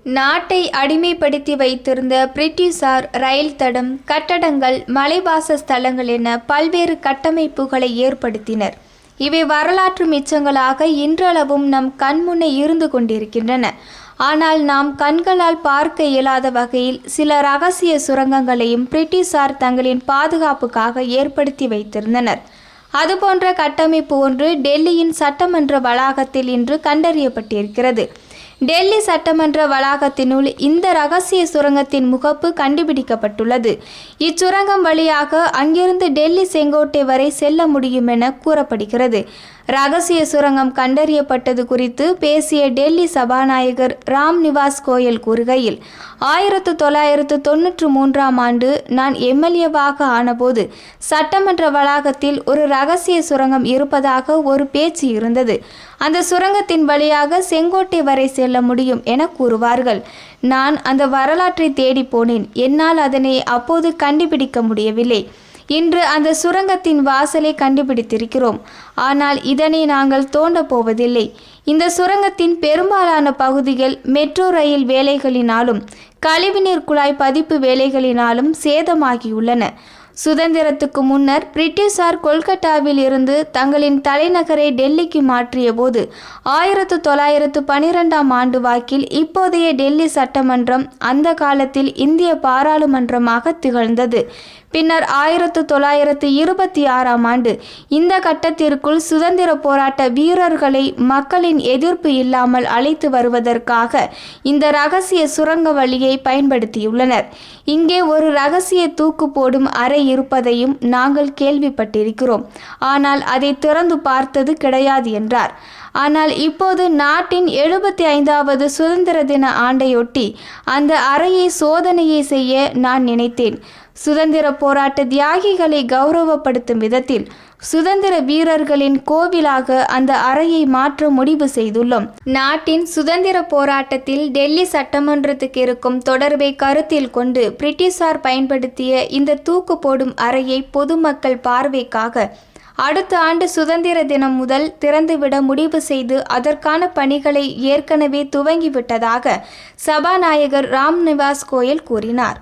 நாட்டை அடிமைப்படுத்தி வைத்திருந்த பிரிட்டிஷார் ரயில் தடம், கட்டடங்கள், மலைவாச ஸ்தலங்கள் என பல்வேறு கட்டமைப்புகளை ஏற்படுத்தினர். இவை வரலாற்று மிச்சங்களாக இன்றளவும் நம் கண்முன்னே இருந்து கொண்டிருக்கின்றன. ஆனால் நாம் கண்களால் பார்க்க இயலாத வகையில் சில இரகசிய சுரங்கங்களையும் பிரிட்டிஷார் தங்களின் பாதுகாப்புக்காக ஏற்படுத்தி வைத்திருந்தனர். அதுபோன்ற கட்டமைப்பு ஒன்று டெல்லியின் சட்டமன்ற வளாகத்தில் இன்று கண்டறியப்பட்டிருக்கிறது. டெல்லி சட்டமன்ற வளாகத்தினுள் இந்த இரகசிய சுரங்கத்தின் முகப்பு கண்டுபிடிக்கப்பட்டுள்ளது. இச்சுரங்கம் வழியாக அங்கிருந்து டெல்லி செங்கோட்டை வரை செல்ல முடியும் என கூறப்படுகிறது. இரகசிய சுரங்கம் கண்டறியப்பட்டது குறித்து பேசிய டெல்லி சபாநாயகர் ராம் நிவாஸ் கோயல் கூறுகையில், 1993ஆம் ஆண்டு நான் எம்எல்ஏவாக ஆனபோது சட்டமன்ற வளாகத்தில் ஒரு இரகசிய சுரங்கம் இருப்பதாக ஒரு பேச்சு இருந்தது. அந்த சுரங்கத்தின் வழியாக செங்கோட்டை வரை செல்ல முடியும் என கூறுவார்கள். நான் அந்த வரலாற்றை தேடி போனேன். என்னால் அதனை அப்போது கண்டுபிடிக்க முடியவில்லை. இன்று அந்த சுரங்கத்தின் வாசலை கண்டுபிடித்திருக்கிறோம். ஆனால் இதனை நாங்கள் தோண்டப் போவதில்லை. இந்த சுரங்கத்தின் பெரும்பாலான பகுதிகள் மெட்ரோ ரயில் வேலைகளினாலும் கழிவுநீர் குழாய் பதிப்பு வேலைகளினாலும் சேதமாகியுள்ளன. சுதந்திரத்துக்கு முன்னர் பிரிட்டிஷார் கொல்கத்தாவில் இருந்து தங்களின் தலைநகரை டெல்லிக்கு மாற்றிய போது 1912ஆம் ஆண்டு வாக்கில் இப்போதைய டெல்லி சட்டமன்றம் அந்த காலத்தில் இந்திய பாராளுமன்றமாக திகழ்ந்தது. பின்னர் 1926ஆம் ஆண்டு இந்த கட்டத்திற்குள் சுதந்திர போராட்ட வீரர்களை மக்களின் எதிர்ப்பு இல்லாமல் அழைத்து வருவதற்காக இந்த இரகசிய சுரங்க வழியை பயன்படுத்தியுள்ளனர். இங்கே ஒரு இரகசிய தூக்கு போடும் அறை இருப்பதையும் நாங்கள் கேள்விப்பட்டிருக்கிறோம். ஆனால் அதை திறந்து பார்த்தது கிடையாது என்றார். ஆனால் இப்போது நாட்டின் 75வது சுதந்திர தின ஆண்டையொட்டி அந்த அறையை சோதனையை செய்ய நான் நினைத்தேன். சுதந்திர போராட்ட தியாகிகளை கௌரவப்படுத்தும் விதத்தில் சுதந்திர வீரர்களின் கோவிலாக அந்த அறையை மாற்ற முடிவு செய்துள்ளோம். நாட்டின் சுதந்திர போராட்டத்தில் டெல்லி சட்டமன்றத்துக்கு இருக்கும் தொடர்பை கருத்தில் கொண்டு பிரிட்டிஷார் பயன்படுத்திய இந்த தூக்கு போடும் அறையை பொதுமக்கள் பார்வைக்காக அடுத்த ஆண்டு சுதந்திர தினம் முதல் திறந்துவிட முடிவு செய்து அதற்கான பணிகளை ஏற்கனவே துவங்கிவிட்டதாக சபாநாயகர் ராம் நிவாஸ் கோயல் கூறினார்.